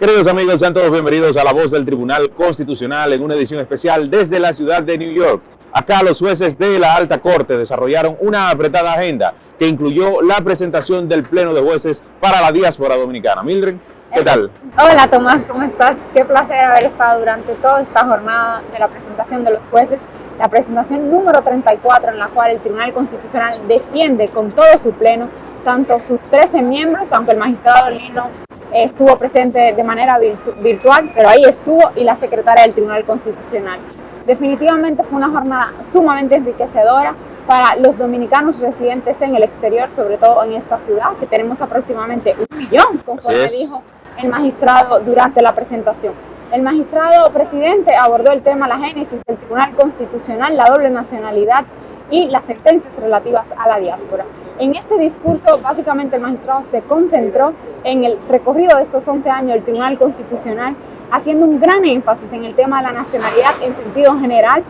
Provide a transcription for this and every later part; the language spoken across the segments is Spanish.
Queridos amigos, sean todos bienvenidos a La Voz del Tribunal Constitucional en una edición especial desde la ciudad de New York. Acá los jueces de la Alta Corte desarrollaron una apretada agenda que incluyó la presentación del Pleno de Jueces para la diáspora dominicana. Mildred, ¿qué tal? Hola Tomás, ¿cómo estás? Qué placer haber estado durante toda esta jornada de la presentación de los jueces. La presentación número 34 en la cual el Tribunal Constitucional desciende con todo su pleno, tanto sus 13 miembros, aunque el magistrado Lino estuvo presente de manera virtual, pero ahí estuvo, y la secretaria del Tribunal Constitucional. Definitivamente fue una jornada sumamente enriquecedora para los dominicanos residentes en el exterior, sobre todo en esta ciudad, que tenemos aproximadamente 1 millón, conforme dijo el magistrado durante la presentación. El magistrado presidente abordó el tema, la génesis del Tribunal Constitucional, la doble nacionalidad y las sentencias relativas a la diáspora. En este discurso, básicamente el magistrado se concentró en el recorrido de estos 11 años del Tribunal Constitucional, haciendo un gran énfasis en el tema de la nacionalidad en sentido general,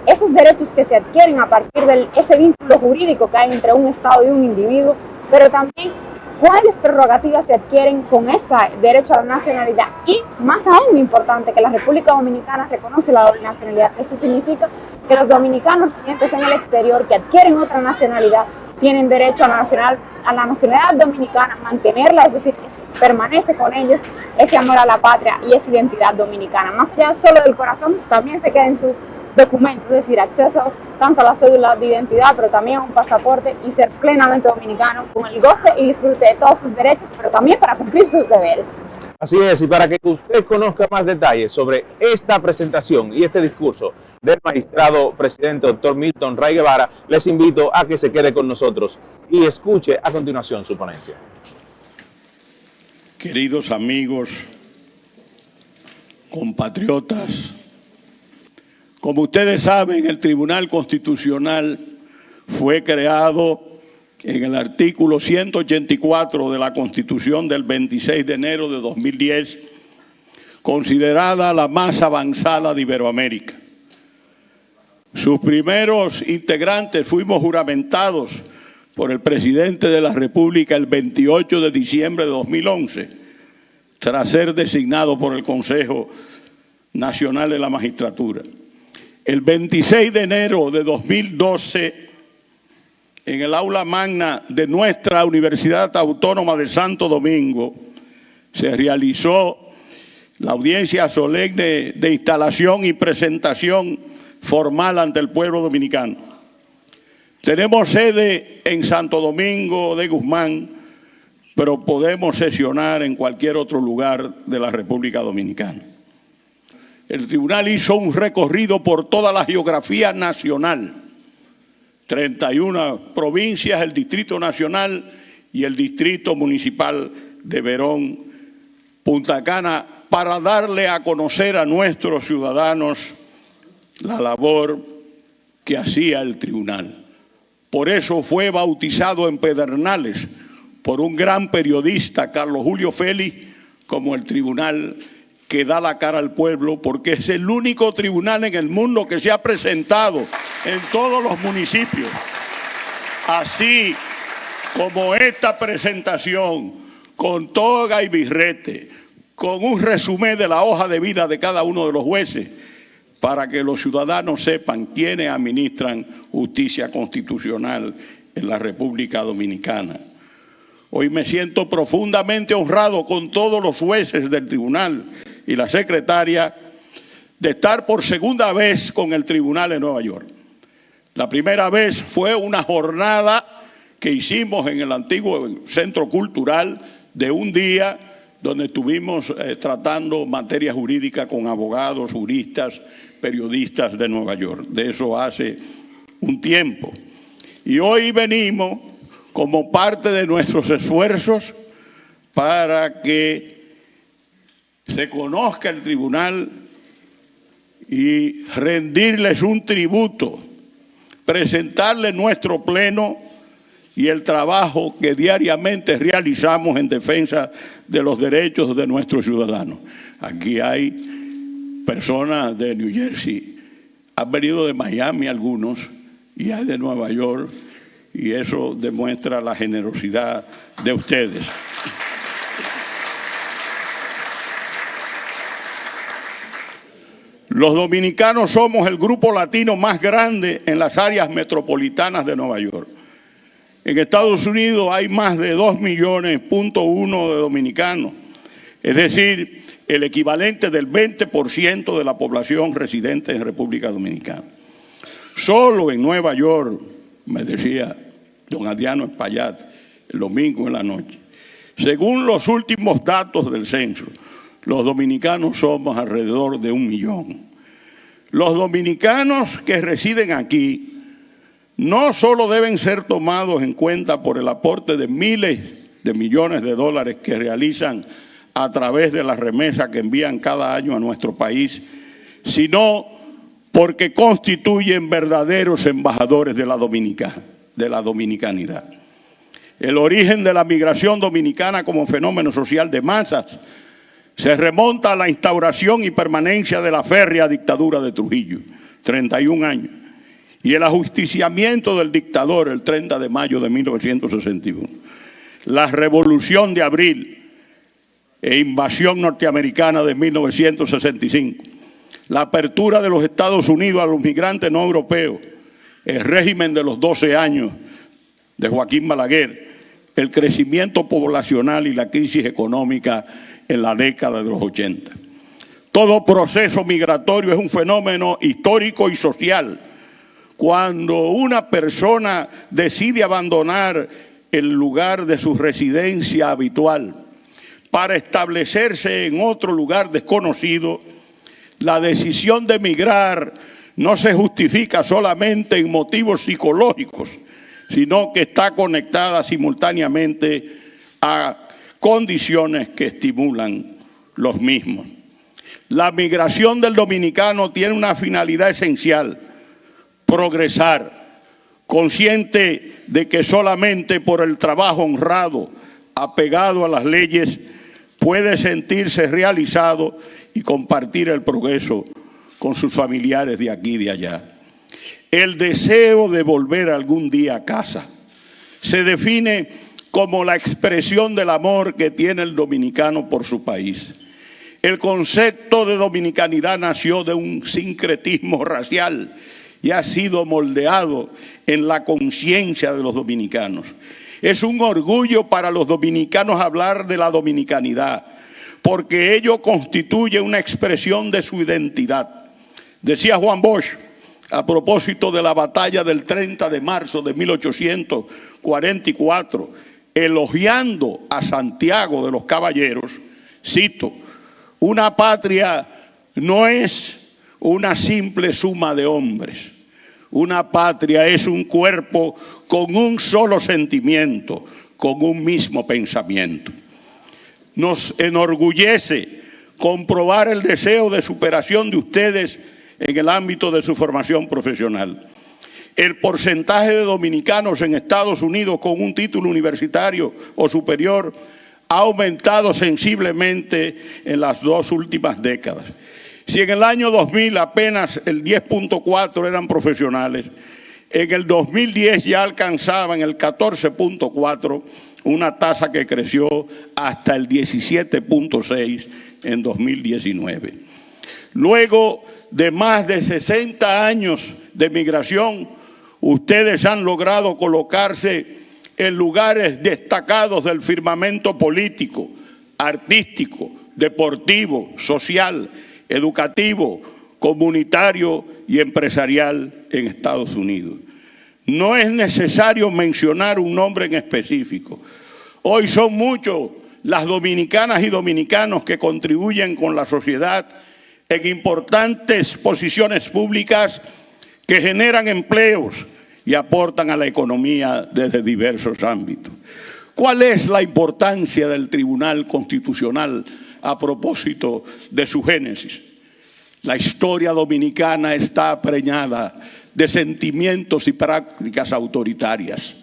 esos derechos que se adquieren a partir de ese vínculo jurídico que hay entre un Estado y un individuo, pero también cuáles prerrogativas se adquieren con este derecho a la nacionalidad, y más aún importante, que la República Dominicana reconoce la doble nacionalidad. Esto significa que los dominicanos residentes en el exterior que adquieren otra nacionalidad tienen derecho a la nacionalidad dominicana, mantenerla, es decir, que permanece con ellos ese amor a la patria y esa identidad dominicana. Más allá solo del corazón, también se queda en su documento, es decir, acceso tanto a la cédula de identidad, pero también a un pasaporte, y ser plenamente dominicano con el goce y disfrute de todos sus derechos, pero también para cumplir sus deberes. Así es, y para que usted conozca más detalles sobre esta presentación y este discurso del magistrado presidente doctor Milton Ray Guevara, les invito a que se quede con nosotros y escuche a continuación su ponencia. Queridos amigos, compatriotas, como ustedes saben, el Tribunal Constitucional fue creado en el artículo 184 de la Constitución del 26 de enero de 2010, considerada la más avanzada de Iberoamérica. Sus primeros integrantes fuimos juramentados por el presidente de la República el 28 de diciembre de 2011, tras ser designado por el Consejo Nacional de la Magistratura. El 26 de enero de 2012, en el aula magna de nuestra Universidad Autónoma de Santo Domingo, se realizó la audiencia solemne de instalación y presentación formal ante el pueblo dominicano. Tenemos sede en Santo Domingo de Guzmán, pero podemos sesionar en cualquier otro lugar de la República Dominicana. El tribunal hizo un recorrido por toda la geografía nacional, 31 provincias, el Distrito Nacional y el Distrito Municipal de Verón, Punta Cana, para darle a conocer a nuestros ciudadanos la labor que hacía el tribunal. Por eso fue bautizado en Pedernales por un gran periodista, Carlos Julio Félix, como el tribunal que da la cara al pueblo, porque es el único tribunal en el mundo que se ha presentado en todos los municipios. Así como esta presentación, con toga y birrete, con un resumen de la hoja de vida de cada uno de los jueces, para que los ciudadanos sepan quiénes administran justicia constitucional en la República Dominicana. Hoy me siento profundamente honrado con todos los jueces del tribunal y la secretaria de estar por segunda vez con el tribunal en Nueva York. La primera vez fue una jornada que hicimos en el antiguo Centro Cultural de un día, donde estuvimos tratando materia jurídica con abogados, juristas, periodistas de Nueva York. De eso hace un tiempo. Y hoy venimos como parte de nuestros esfuerzos para que se conozca el tribunal y rendirles un tributo, presentarles nuestro pleno y el trabajo que diariamente realizamos en defensa de los derechos de nuestros ciudadanos. Aquí hay personas de New Jersey, han venido de Miami algunos, y hay de Nueva York, y eso demuestra la generosidad de ustedes. Los dominicanos somos el grupo latino más grande en las áreas metropolitanas de Nueva York. En Estados Unidos hay más de 2,1 millones de dominicanos, es decir, el equivalente del 20% de la población residente en República Dominicana. Solo en Nueva York, me decía don Adriano Espaillat el domingo en la noche, según los últimos datos del censo, los dominicanos somos alrededor de 1 millón. Los dominicanos que residen aquí no solo deben ser tomados en cuenta por el aporte de miles de millones de dólares que realizan a través de las remesas que envían cada año a nuestro país, sino porque constituyen verdaderos embajadores de la dominicanidad. El origen de la migración dominicana como fenómeno social de masas se remonta a la instauración y permanencia de la férrea dictadura de Trujillo, 31 años, y el ajusticiamiento del dictador el 30 de mayo de 1961. La Revolución de Abril e invasión norteamericana de 1965, la apertura de los Estados Unidos a los migrantes no europeos, el régimen de los 12 años de Joaquín Balaguer, el crecimiento poblacional y la crisis económica en la década de los 80. Todo proceso migratorio es un fenómeno histórico y social. Cuando una persona decide abandonar el lugar de su residencia habitual para establecerse en otro lugar desconocido, la decisión de emigrar no se justifica solamente en motivos psicológicos, sino que está conectada simultáneamente a condiciones que estimulan los mismos. La migración del dominicano tiene una finalidad esencial: progresar, consciente de que solamente por el trabajo honrado, apegado a las leyes, puede sentirse realizado y compartir el progreso con sus familiares de aquí y de allá. El deseo de volver algún día a casa se define como la expresión del amor que tiene el dominicano por su país. El concepto de dominicanidad nació de un sincretismo racial y ha sido moldeado en la conciencia de los dominicanos. Es un orgullo para los dominicanos hablar de la dominicanidad, porque ello constituye una expresión de su identidad. Decía Juan Bosch, a propósito de la batalla del 30 de marzo de 1844, elogiando a Santiago de los Caballeros, cito: una patria no es una simple suma de hombres. Una patria es un cuerpo con un solo sentimiento, con un mismo pensamiento. Nos enorgullece comprobar el deseo de superación de ustedes en el ámbito de su formación profesional. El porcentaje de dominicanos en Estados Unidos con un título universitario o superior ha aumentado sensiblemente en las 2 últimas décadas. Si en el año 2000 apenas el 10.4 eran profesionales, en el 2010 ya alcanzaban el 14.4, una tasa que creció hasta el 17.6 en 2019. Luego de más de 60 años de migración, ustedes han logrado colocarse en lugares destacados del firmamento político, artístico, deportivo, social, educativo, comunitario y empresarial en Estados Unidos. No es necesario mencionar un nombre en específico. Hoy son muchos las dominicanas y dominicanos que contribuyen con la sociedad en importantes posiciones públicas que generan empleos y aportan a la economía desde diversos ámbitos. ¿Cuál es la importancia del Tribunal Constitucional a propósito de su génesis? La historia dominicana está preñada de sentimientos y prácticas autoritarias.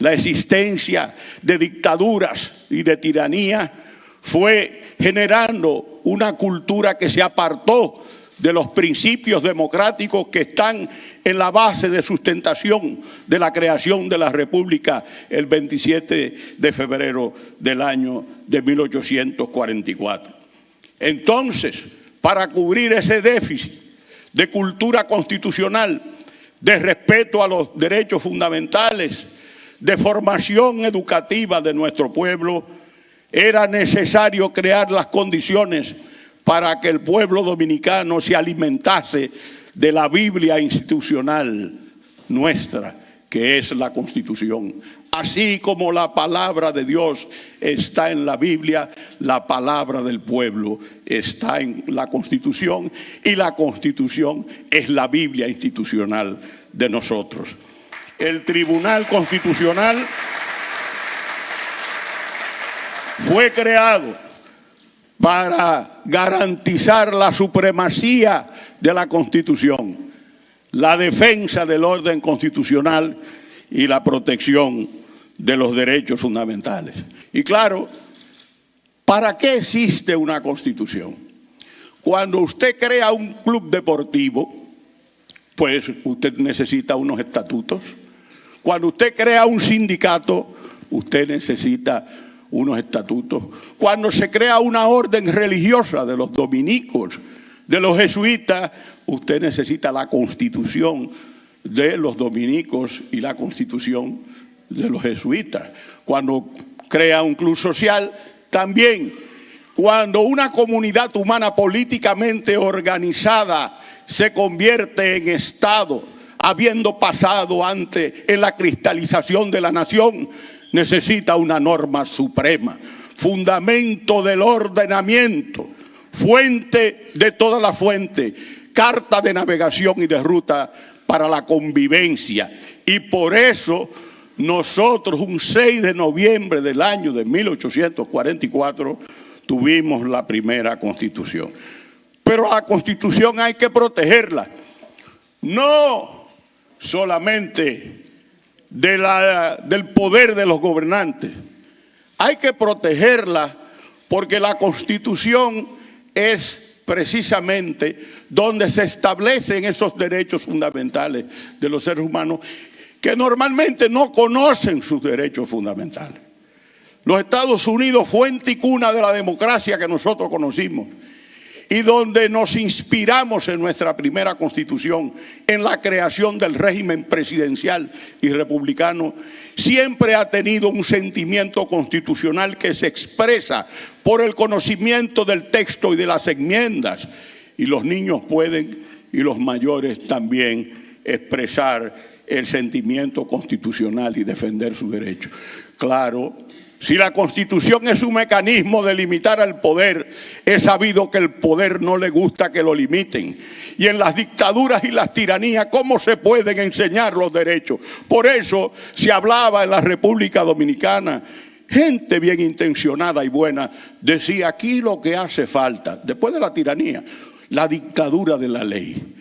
La existencia de dictaduras y de tiranía fue generando una cultura que se apartó de los principios democráticos que están en la base de sustentación de la creación de la República el 27 de febrero del año de 1844. Entonces, para cubrir ese déficit, de cultura constitucional, de respeto a los derechos fundamentales, de formación educativa de nuestro pueblo, era necesario crear las condiciones para que el pueblo dominicano se alimentase de la Biblia institucional nuestra, que es la Constitución. Así como la palabra de Dios está en la Biblia, la palabra del pueblo está en la Constitución, y la Constitución es la Biblia institucional de nosotros. El Tribunal Constitucional fue creado para garantizar la supremacía de la Constitución, la defensa del orden constitucional y la protección de los derechos fundamentales. Y claro, ¿para qué existe una Constitución? Cuando usted crea un club deportivo, pues usted necesita unos estatutos. Cuando usted crea un sindicato, usted necesita unos estatutos. Cuando se crea una orden religiosa de los dominicos, de los jesuitas, usted necesita la Constitución de los dominicos y la Constitución de los jesuitas. Cuando crea un club social, también. Cuando una comunidad humana políticamente organizada se convierte en Estado, habiendo pasado antes en la cristalización de la nación, necesita una norma suprema, fundamento del ordenamiento, fuente de toda la fuente, carta de navegación y de ruta para la convivencia. Y por eso nosotros, un 6 de noviembre del año de 1844, tuvimos la primera Constitución. Pero la Constitución hay que protegerla, no solamente del poder de los gobernantes. Hay que protegerla porque la Constitución es precisamente donde se establecen esos derechos fundamentales de los seres humanos que normalmente no conocen sus derechos fundamentales. Los Estados Unidos, fuente y cuna de la democracia que nosotros conocimos, y donde nos inspiramos en nuestra primera Constitución, en la creación del régimen presidencial y republicano, siempre ha tenido un sentimiento constitucional que se expresa por el conocimiento del texto y de las enmiendas. Y los niños pueden, y los mayores también, expresar el sentimiento constitucional y defender sus derechos. Claro, si la Constitución es un mecanismo de limitar al poder, es sabido que el poder no le gusta que lo limiten. Y en las dictaduras y las tiranías, ¿cómo se pueden enseñar los derechos? Por eso se hablaba en la República Dominicana, gente bien intencionada y buena, decía aquí lo que hace falta, después de la tiranía, la dictadura de la ley.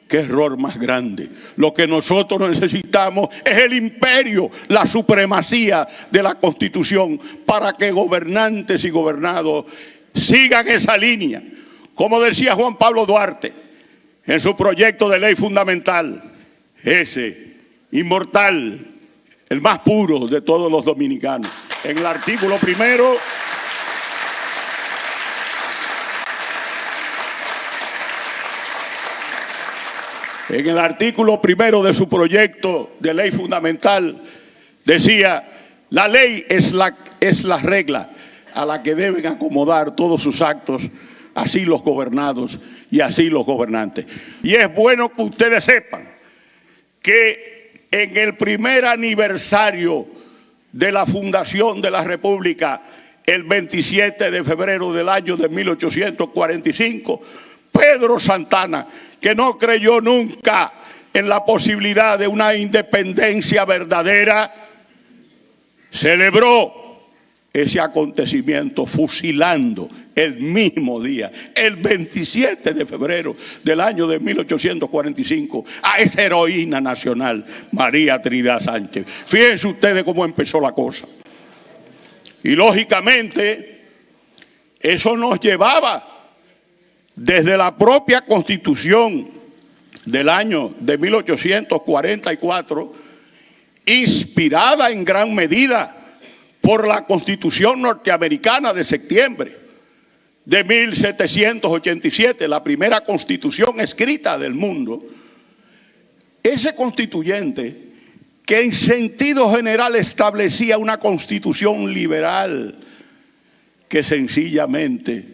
¡Qué error más grande! Lo que nosotros necesitamos es el imperio, la supremacía de la Constitución para que gobernantes y gobernados sigan esa línea. Como decía Juan Pablo Duarte en su proyecto de ley fundamental, ese inmortal, el más puro de todos los dominicanos. En el artículo primero, en el artículo primero de su proyecto de ley fundamental, decía, la ley es la regla a la que deben acomodar todos sus actos, así los gobernados y así los gobernantes. Y es bueno que ustedes sepan que en el primer aniversario de la fundación de la República, el 27 de febrero del año de 1845, Pedro Santana, que no creyó nunca en la posibilidad de una independencia verdadera, celebró ese acontecimiento fusilando el mismo día, el 27 de febrero del año de 1845, a esa heroína nacional, María Trinidad Sánchez. Fíjense ustedes cómo empezó la cosa. Y lógicamente, eso nos llevaba desde la propia Constitución del año de 1844, inspirada en gran medida por la Constitución norteamericana de septiembre de 1787, la primera constitución escrita del mundo, ese constituyente que en sentido general establecía una constitución liberal que sencillamente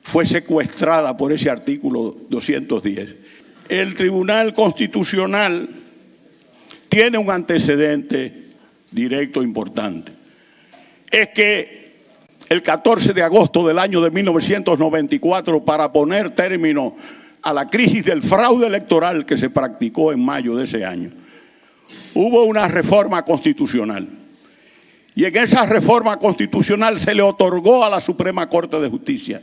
fue secuestrada por ese artículo 210. El Tribunal Constitucional tiene un antecedente directo importante. Es que el 14 de agosto del año de 1994, para poner término a la crisis del fraude electoral que se practicó en mayo de ese año, hubo una reforma constitucional. Y en esa reforma constitucional se le otorgó a la Suprema Corte de Justicia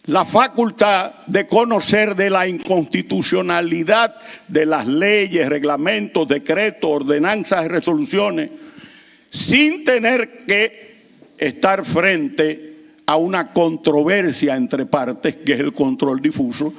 la facultad de conocer de la inconstitucionalidad de las leyes, reglamentos, decretos, ordenanzas y resoluciones, sin tener que estar frente a una controversia entre partes, que es el control difuso,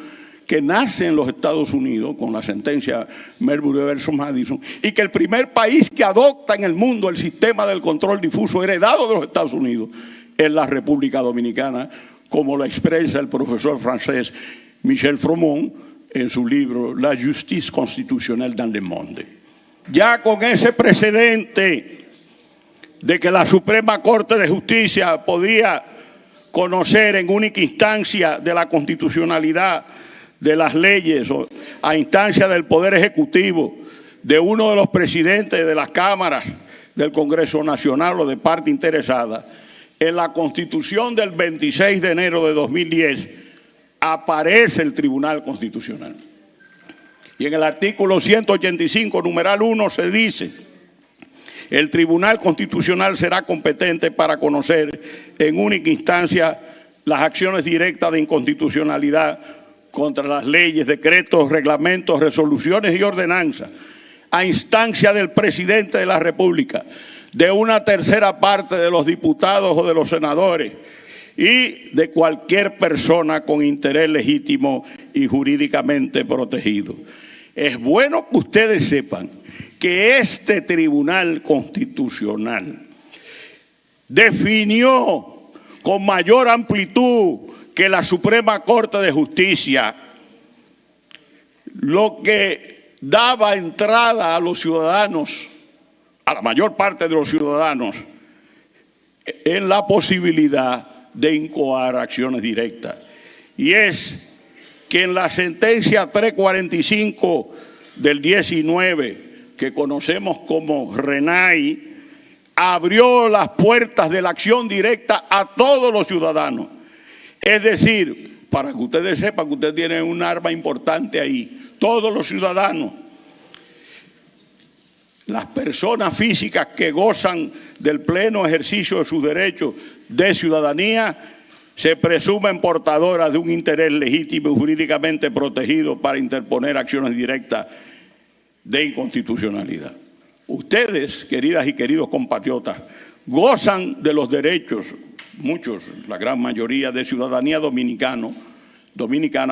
que nace en los Estados Unidos con la sentencia Marbury versus Madison, y que el primer país que adopta en el mundo el sistema del control difuso heredado de los Estados Unidos es la República Dominicana, como lo expresa el profesor francés Michel Froment en su libro La Justice Constitutionnelle dans le Monde. Ya con ese precedente de que la Suprema Corte de Justicia podía conocer en única instancia de la constitucionalidad de las leyes, a instancia del Poder Ejecutivo, de uno de los presidentes de las cámaras del Congreso Nacional o de parte interesada, en la Constitución del 26 de enero de 2010 aparece el Tribunal Constitucional. Y en el artículo 185, numeral 1, se dice: el Tribunal Constitucional será competente para conocer en única instancia las acciones directas de inconstitucionalidad contra las leyes, decretos, reglamentos, resoluciones y ordenanzas, a instancia del presidente de la República, de una tercera parte de los diputados o de los senadores y de cualquier persona con interés legítimo y jurídicamente protegido. Es bueno que ustedes sepan que este Tribunal Constitucional definió con mayor amplitud que la Suprema Corte de Justicia lo que daba entrada a los ciudadanos, a la mayor parte de los ciudadanos, en la posibilidad de incoar acciones directas. Y es que en la sentencia 345 del 19, que conocemos como Renay, abrió las puertas de la acción directa a todos los ciudadanos. Es decir, para que ustedes sepan que ustedes tienen un arma importante ahí, todos los ciudadanos, las personas físicas que gozan del pleno ejercicio de sus derechos de ciudadanía, se presumen portadoras de un interés legítimo y jurídicamente protegido para interponer acciones directas de inconstitucionalidad. Ustedes, queridas y queridos compatriotas, gozan de los derechos, muchos, la gran mayoría de ciudadanía dominicana,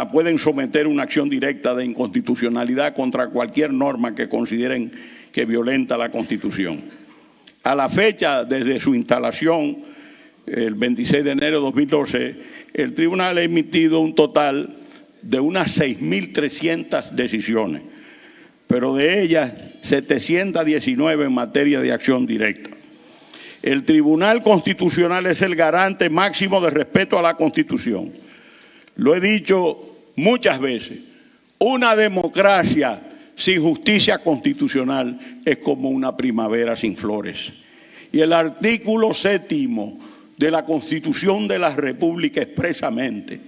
pueden someter una acción directa de inconstitucionalidad contra cualquier norma que consideren que violenta la Constitución. A la fecha, desde su instalación, el 26 de enero de 2012, el tribunal ha emitido un total de unas 6.300 decisiones, pero de ellas 719 en materia de acción directa. El Tribunal Constitucional es el garante máximo de respeto a la Constitución. Lo he dicho muchas veces, una democracia sin justicia constitucional es como una primavera sin flores. Y el artículo 7º de la Constitución de la República expresamente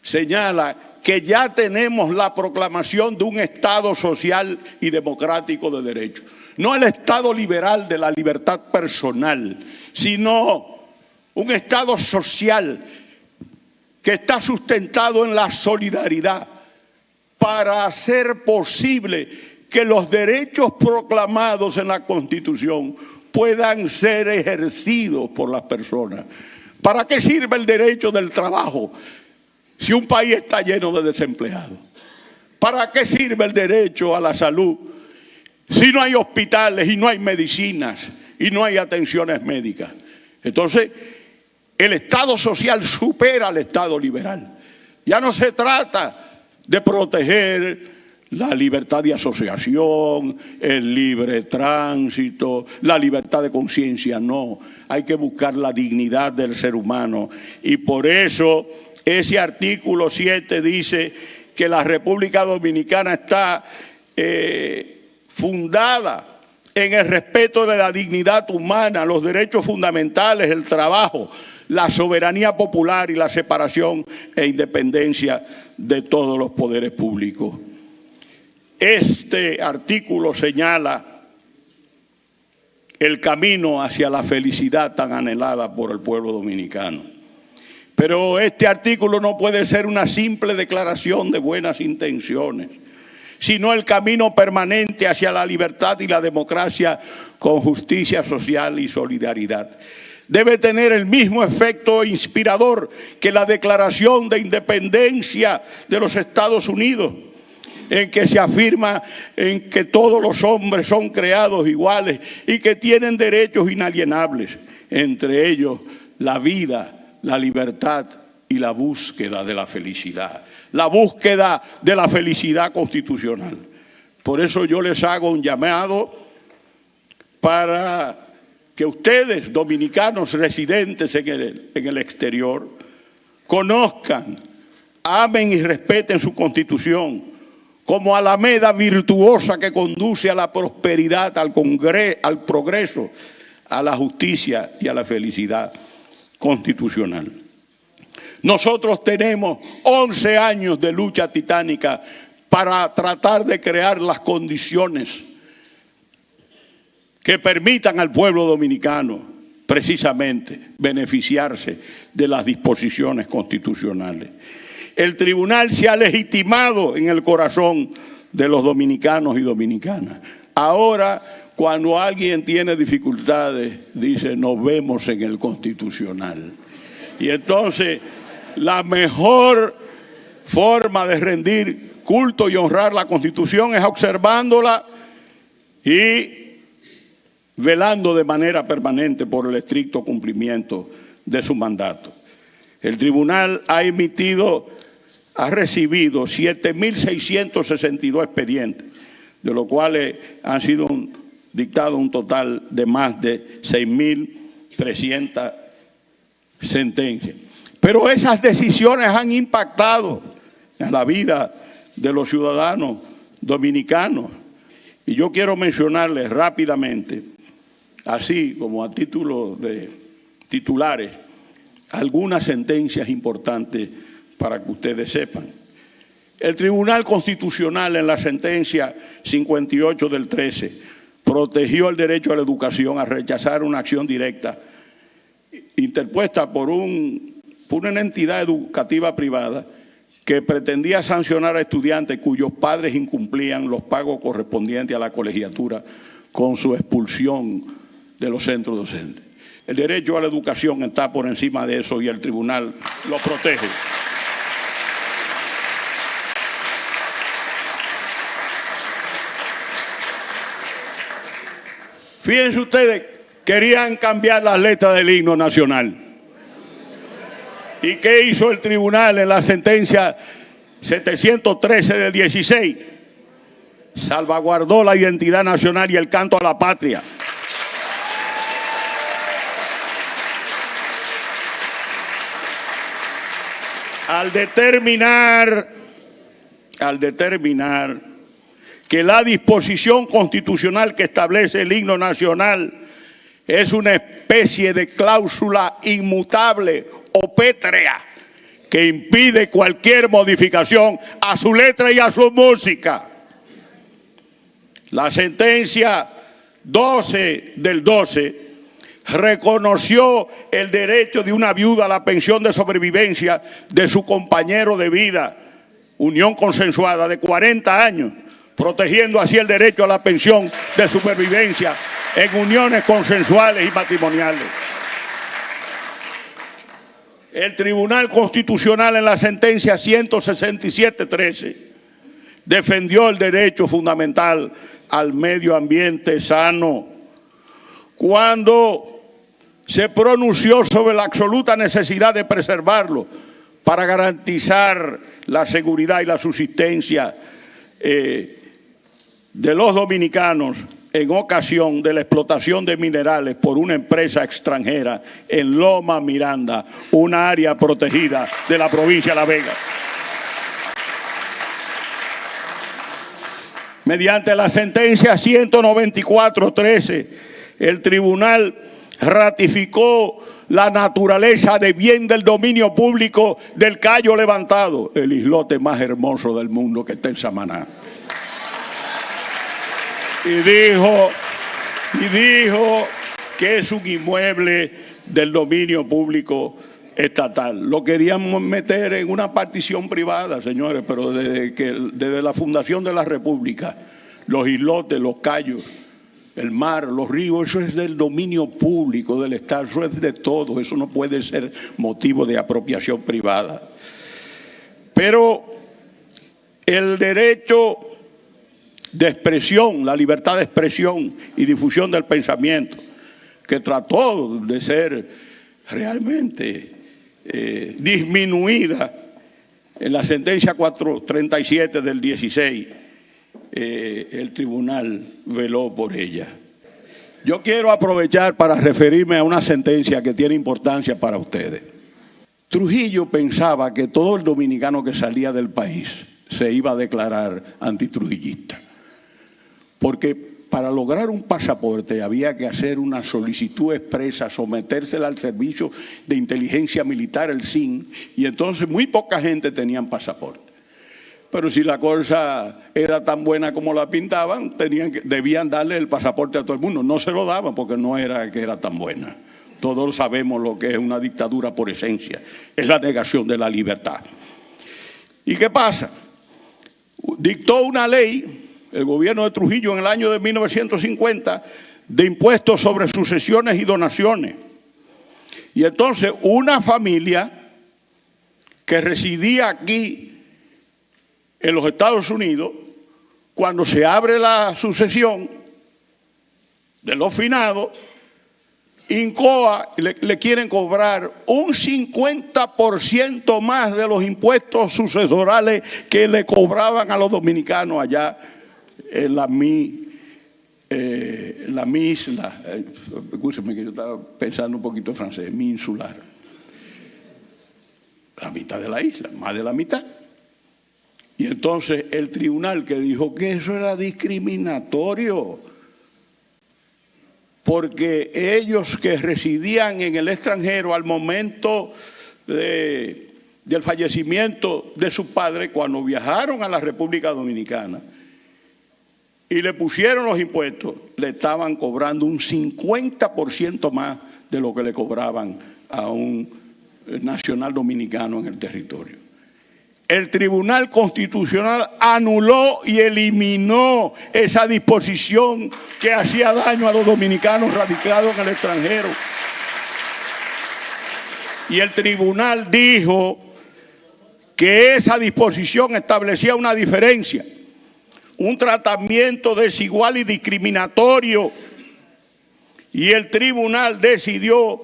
señala que ya tenemos la proclamación de un Estado social y democrático de derecho. No el Estado liberal de la libertad personal, sino un Estado social que está sustentado en la solidaridad para hacer posible que los derechos proclamados en la Constitución puedan ser ejercidos por las personas. ¿Para qué sirve el derecho del trabajo si un país está lleno de desempleados? ¿Para qué sirve el derecho a la salud si no hay hospitales y no hay medicinas y no hay atenciones médicas? Entonces, el Estado social supera al Estado liberal. Ya no se trata de proteger la libertad de asociación, el libre tránsito, la libertad de conciencia, no. Hay que buscar la dignidad del ser humano. Y por eso ese artículo 7 dice que la República Dominicana está fundada en el respeto de la dignidad humana, los derechos fundamentales, el trabajo, la soberanía popular y la separación e independencia de todos los poderes públicos. Este artículo señala el camino hacia la felicidad tan anhelada por el pueblo dominicano. Pero este artículo no puede ser una simple declaración de buenas intenciones, sino el camino permanente hacia la libertad y la democracia con justicia social y solidaridad. Debe tener el mismo efecto inspirador que la Declaración de Independencia de los Estados Unidos, en que se afirma en que todos los hombres son creados iguales y que tienen derechos inalienables, entre ellos la vida, la libertad y la búsqueda de la felicidad. La búsqueda de la felicidad constitucional. Por eso yo les hago un llamado para que ustedes, dominicanos residentes en el exterior, conozcan, amen y respeten su Constitución como alameda virtuosa que conduce a la prosperidad, al progreso, a la justicia y a la felicidad constitucional. Nosotros tenemos 11 años de lucha titánica para tratar de crear las condiciones que permitan al pueblo dominicano precisamente beneficiarse de las disposiciones constitucionales. El tribunal se ha legitimado en el corazón de los dominicanos y dominicanas. Ahora, cuando alguien tiene dificultades, dice, nos vemos en el constitucional. Y entonces, la mejor forma de rendir culto y honrar la Constitución es observándola y velando de manera permanente por el estricto cumplimiento de su mandato. El tribunal ha recibido 7.662 expedientes, de los cuales han sido dictado un total de más de 6.300 sentencias. Pero esas decisiones han impactado en la vida de los ciudadanos dominicanos. Y yo quiero mencionarles rápidamente, así como a título de titulares, algunas sentencias importantes para que ustedes sepan. El Tribunal Constitucional, en la sentencia 58 del 13, protegió el derecho a la educación al rechazar una acción directa interpuesta por una entidad educativa privada que pretendía sancionar a estudiantes cuyos padres incumplían los pagos correspondientes a la colegiatura con su expulsión de los centros docentes. El derecho a la educación está por encima de eso y el tribunal lo protege. Fíjense ustedes, querían cambiar las letras del himno nacional. ¿Y qué hizo el tribunal en la sentencia 713 del 16? Salvaguardó la identidad nacional y el canto a la patria. Al determinar que la disposición constitucional que establece el himno nacional es una especie de cláusula inmutable o pétrea que impide cualquier modificación a su letra y a su música. La sentencia 12 del 12 reconoció el derecho de una viuda a la pensión de sobrevivencia de su compañero de vida, unión consensuada de 40 años, protegiendo así el derecho a la pensión de supervivencia en uniones consensuales y matrimoniales. El Tribunal Constitucional, en la sentencia 167-13, defendió el derecho fundamental al medio ambiente sano cuando se pronunció sobre la absoluta necesidad de preservarlo para garantizar la seguridad y la subsistencia de los dominicanos en ocasión de la explotación de minerales por una empresa extranjera en Loma Miranda, una área protegida de la provincia de La Vega. Mediante la sentencia 194-13, el tribunal ratificó la naturaleza de bien del dominio público del Cayo Levantado, el islote más hermoso del mundo que está en Samaná. Y dijo que es un inmueble del dominio público estatal. Lo queríamos meter en una partición privada, señores, pero desde la fundación de la República, los islotes, los cayos, el mar, los ríos, eso es del dominio público del Estado, eso es de todo, eso no puede ser motivo de apropiación privada. Pero el derecho de expresión, la libertad de expresión y difusión del pensamiento, que trató de ser realmente disminuida en la sentencia 437 del 16, el tribunal veló por ella. Yo quiero aprovechar para referirme a una sentencia que tiene importancia para ustedes. Trujillo pensaba que todo el dominicano que salía del país se iba a declarar antitrujillista, porque para lograr un pasaporte había que hacer una solicitud expresa, sometérsela al Servicio de Inteligencia Militar, el SIN, y entonces muy poca gente tenía pasaporte. Pero si la cosa era tan buena como la pintaban, debían darle el pasaporte a todo el mundo. No se lo daban porque no era que era tan buena. Todos sabemos lo que es una dictadura por esencia. Es la negación de la libertad. ¿Y qué pasa? Dictó una ley el gobierno de Trujillo en el año de 1950 de impuestos sobre sucesiones y donaciones. Y entonces una familia que residía aquí en los Estados Unidos, cuando se abre la sucesión de los finados, INCOA le quieren cobrar un 50% más de los impuestos sucesorales que le cobraban a los dominicanos allá en la isla. Escúcheme que yo estaba pensando un poquito en francés, mi insular. La mitad de la isla, más de la mitad. Y entonces el tribunal que dijo que eso era discriminatorio, porque ellos que residían en el extranjero al momento del fallecimiento de su padre, cuando viajaron a la República Dominicana y le pusieron los impuestos, le estaban cobrando un 50% más de lo que le cobraban a un nacional dominicano en el territorio. El Tribunal Constitucional anuló y eliminó esa disposición que hacía daño a los dominicanos radicados en el extranjero. Y el tribunal dijo que esa disposición establecía una diferencia, un tratamiento desigual y discriminatorio. Y el tribunal decidió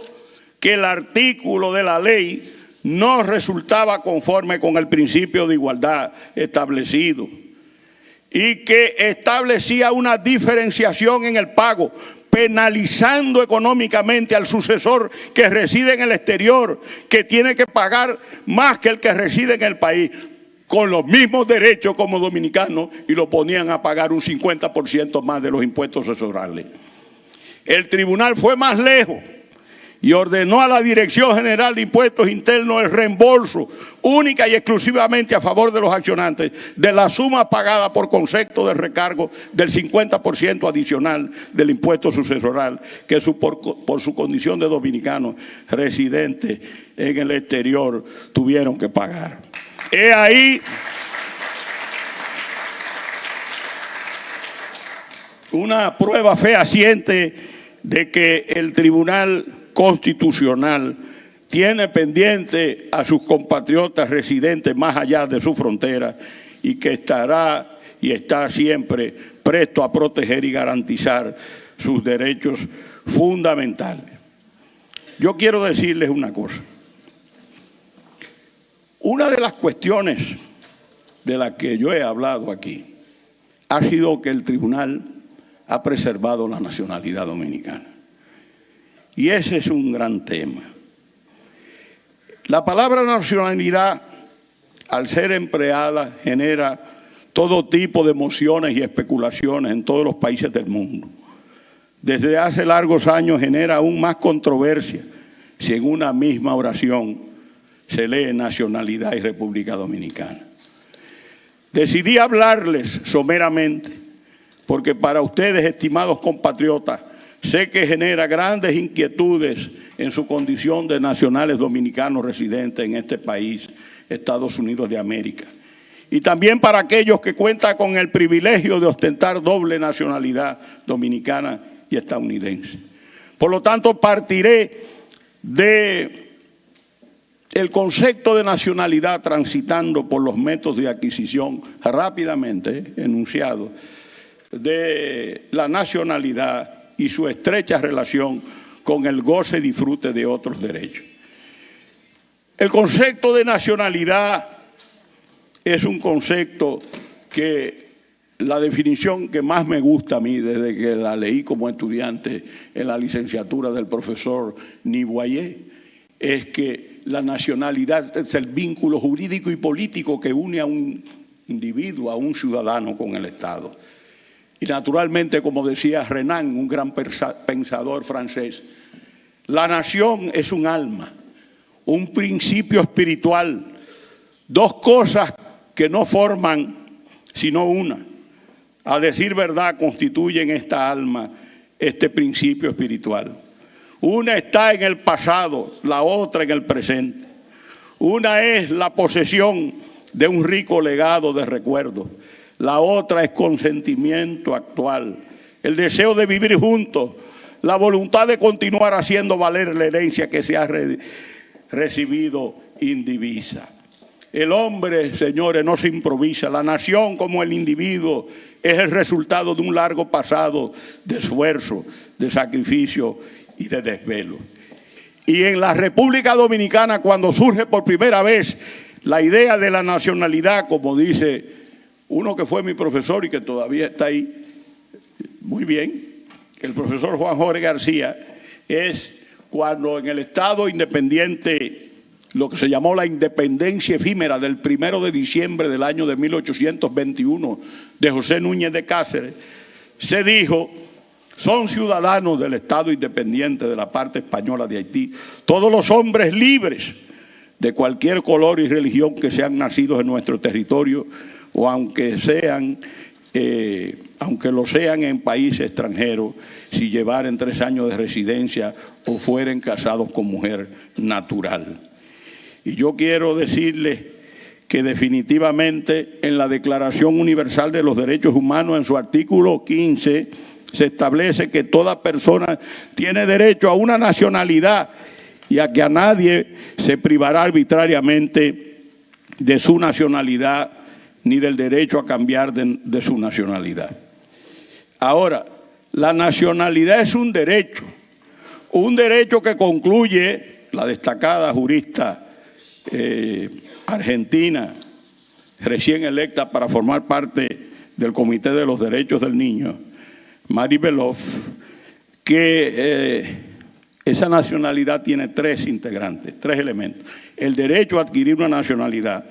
que el artículo de la ley no resultaba conforme con el principio de igualdad establecido y que establecía una diferenciación en el pago, penalizando económicamente al sucesor que reside en el exterior, que tiene que pagar más que el que reside en el país, con los mismos derechos como dominicanos, y lo ponían a pagar un 50% más de los impuestos sucesorales. El tribunal fue más lejos y ordenó a la Dirección General de Impuestos Internos el reembolso única y exclusivamente a favor de los accionantes de la suma pagada por concepto de recargo del 50% adicional del impuesto sucesoral que por su condición de dominicanos residentes en el exterior tuvieron que pagar. He ahí una prueba fehaciente de que el Tribunal Constitucional tiene pendiente a sus compatriotas residentes más allá de su frontera y que estará y está siempre presto a proteger y garantizar sus derechos fundamentales. yo quiero decirles una cosa. Una de las cuestiones de las que yo he hablado aquí ha sido que el tribunal ha preservado la nacionalidad dominicana. Y ese es un gran tema. La palabra nacionalidad, al ser empleada, genera todo tipo de emociones y especulaciones en todos los países del mundo. Desde hace largos años genera aún más controversia si en una misma oración se lee nacionalidad y República Dominicana. Decidí hablarles someramente porque para ustedes, estimados compatriotas, sé que genera grandes inquietudes en su condición de nacionales dominicanos residentes en este país, Estados Unidos de América. Y también para aquellos que cuentan con el privilegio de ostentar doble nacionalidad dominicana y estadounidense. Por lo tanto, partiré del concepto de nacionalidad transitando por los métodos de adquisición rápidamente enunciados de la nacionalidad y su estrecha relación con el goce y disfrute de otros derechos. El concepto de nacionalidad es un concepto que la definición que más me gusta a mí desde que la leí como estudiante en la licenciatura del profesor Niboyer es que la nacionalidad es el vínculo jurídico y político que une a un individuo, a un ciudadano con el Estado. Y naturalmente, como decía Renan, un gran pensador francés, la nación es un alma, un principio espiritual, dos cosas que no forman sino una. A decir verdad, constituyen esta alma, este principio espiritual. Una está en el pasado, la otra en el presente. Una es la posesión de un rico legado de recuerdos. La otra es consentimiento actual, el deseo de vivir juntos, la voluntad de continuar haciendo valer la herencia que se ha recibido indivisa. El hombre, señores, no se improvisa. La nación como el individuo es el resultado de un largo pasado de esfuerzo, de sacrificio y de desvelo. Y en la República Dominicana, cuando surge por primera vez la idea de la nacionalidad, como dice uno que fue mi profesor y que todavía está ahí, muy bien, el profesor Juan Jorge García, es cuando en el Estado independiente, lo que se llamó la independencia efímera del 1 de diciembre del año de 1821 de José Núñez de Cáceres, se dijo: son ciudadanos del Estado independiente de la parte española de Haití todos los hombres libres de cualquier color y religión que sean nacidos en nuestro territorio o aunque lo sean en país extranjero, si llevaren 3 años de residencia o fueren casados con mujer natural. Y yo quiero decirles que definitivamente en la Declaración Universal de los Derechos Humanos, en su artículo 15, se establece que toda persona tiene derecho a una nacionalidad y a que a nadie se privará arbitrariamente de su nacionalidad ni del derecho a cambiar de su nacionalidad. Ahora, la nacionalidad es un derecho que concluye la destacada jurista argentina, recién electa para formar parte del Comité de los Derechos del Niño, Mari Belov, que esa nacionalidad tiene 3 integrantes, 3 elementos. El derecho a adquirir una nacionalidad,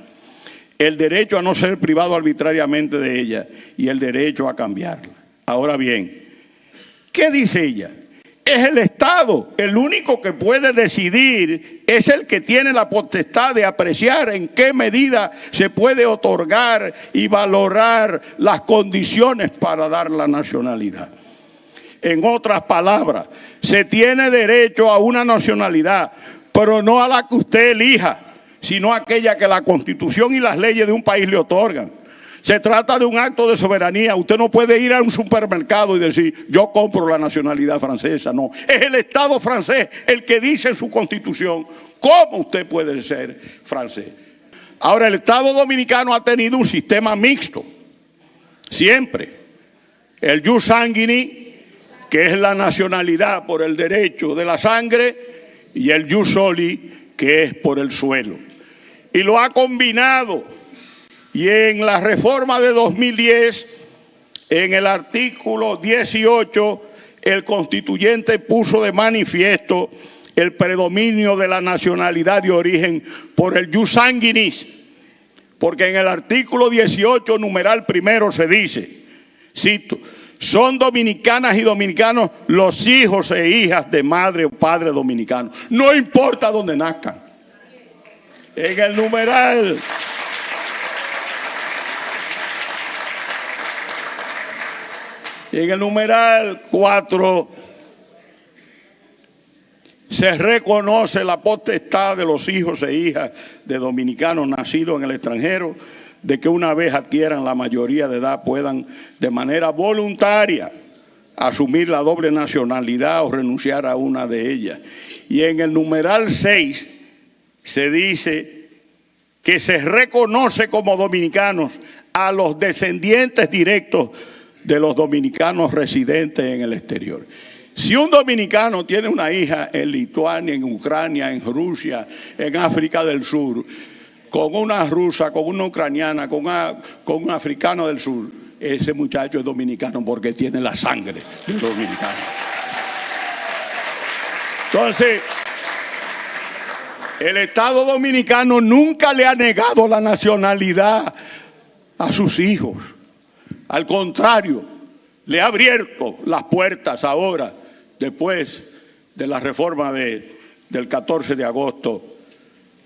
el derecho a no ser privado arbitrariamente de ella y el derecho a cambiarla. Ahora bien, ¿qué dice ella? Es el Estado el único que puede decidir, es el que tiene la potestad de apreciar en qué medida se puede otorgar y valorar las condiciones para dar la nacionalidad. En otras palabras, se tiene derecho a una nacionalidad, pero no a la que usted elija, sino a aquella que la Constitución y las leyes de un país le otorgan. Se trata de un acto de soberanía. Usted no puede ir a un supermercado y decir: yo compro la nacionalidad francesa. No, es el Estado francés el que dice en su Constitución cómo usted puede ser francés. Ahora, el Estado dominicano ha tenido un sistema mixto, siempre. El jus sanguinis, que es la nacionalidad por el derecho de la sangre, y el jus soli, que es por el suelo. Y lo ha combinado. Y en la reforma de 2010, en el artículo 18, el constituyente puso de manifiesto el predominio de la nacionalidad de origen por el jus sanguinis, porque en el artículo 18, numeral primero, se dice, cito, son dominicanas y dominicanos los hijos e hijas de madre o padre dominicano, no importa dónde nazcan. En el numeral 4 se reconoce la potestad de los hijos e hijas de dominicanos nacidos en el extranjero de que una vez adquieran la mayoría de edad puedan de manera voluntaria asumir la doble nacionalidad o renunciar a una de ellas. Y en el numeral 6 se dice que se reconoce como dominicanos a los descendientes directos de los dominicanos residentes en el exterior. Si un dominicano tiene una hija en Lituania, en Ucrania, en Rusia, en África del Sur, con una rusa, con una ucraniana, con un africano del sur, ese muchacho es dominicano porque tiene la sangre de dominicano. Entonces, el Estado dominicano nunca le ha negado la nacionalidad a sus hijos. Al contrario, le ha abierto las puertas ahora, después de la reforma del 14 de agosto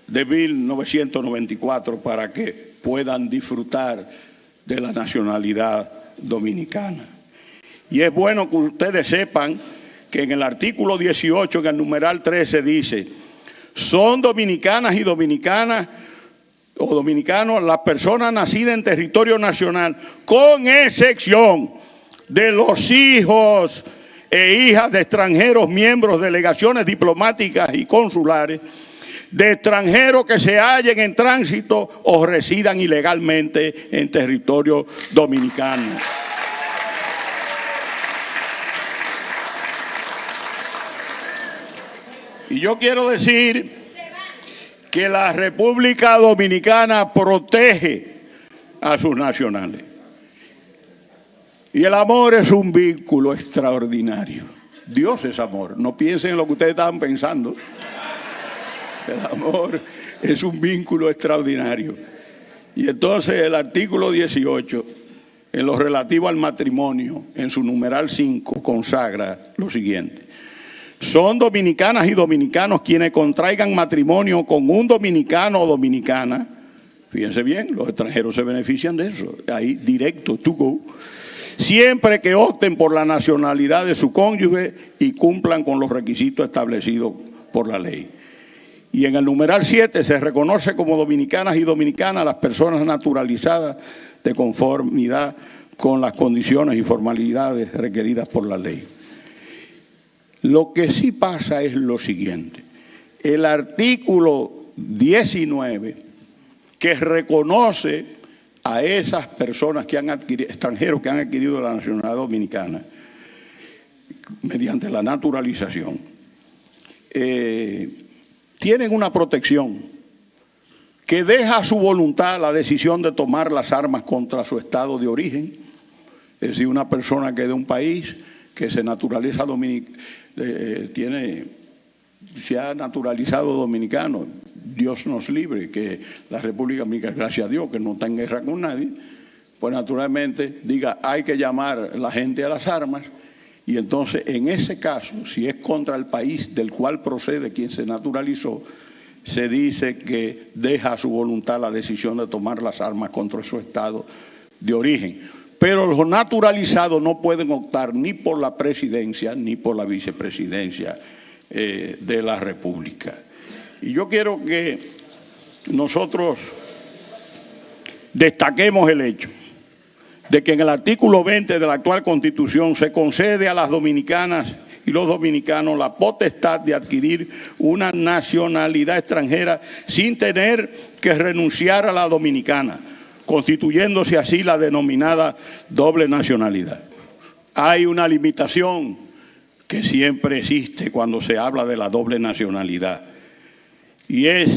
de 1994, para que puedan disfrutar de la nacionalidad dominicana. Y es bueno que ustedes sepan que en el artículo 18, en el numeral 13, dice, son dominicanas y dominicanas o dominicanos las personas nacidas en territorio nacional, con excepción de los hijos e hijas de extranjeros miembros de delegaciones diplomáticas y consulares, de extranjeros que se hallen en tránsito o residan ilegalmente en territorio dominicano. Y yo quiero decir que la República Dominicana protege a sus nacionales. Y el amor es un vínculo extraordinario. Dios es amor. No piensen en lo que ustedes estaban pensando. El amor es un vínculo extraordinario. Y entonces el artículo 18, en lo relativo al matrimonio, en su numeral 5, consagra lo siguiente. Son dominicanas y dominicanos quienes contraigan matrimonio con un dominicano o dominicana. Fíjense bien, los extranjeros se benefician de eso. Ahí directo, to go. Siempre que opten por la nacionalidad de su cónyuge y cumplan con los requisitos establecidos por la ley. Y en el numeral 7 se reconoce como dominicanas y dominicanas las personas naturalizadas de conformidad con las condiciones y formalidades requeridas por la ley. Lo que sí pasa es lo siguiente. El artículo 19, que reconoce a esas personas que han adquirido, extranjeros que han adquirido la nacionalidad dominicana mediante la naturalización, tienen una protección que deja a su voluntad la decisión de tomar las armas contra su estado de origen. Es decir, una persona que de un país que se naturaliza se ha naturalizado dominicano, Dios nos libre, que la República Dominicana, gracias a Dios, que no está en guerra con nadie, pues naturalmente diga, hay que llamar a la gente a las armas, y entonces en ese caso, si es contra el país del cual procede quien se naturalizó, se dice que deja a su voluntad la decisión de tomar las armas contra su estado de origen. Pero los naturalizados no pueden optar ni por la presidencia ni por la vicepresidencia de la República. Y yo quiero que nosotros destaquemos el hecho de que en el artículo 20 de la actual Constitución se concede a las dominicanas y los dominicanos la potestad de adquirir una nacionalidad extranjera sin tener que renunciar a la dominicana, constituyéndose así la denominada doble nacionalidad. Hay una limitación que siempre existe cuando se habla de la doble nacionalidad. Y es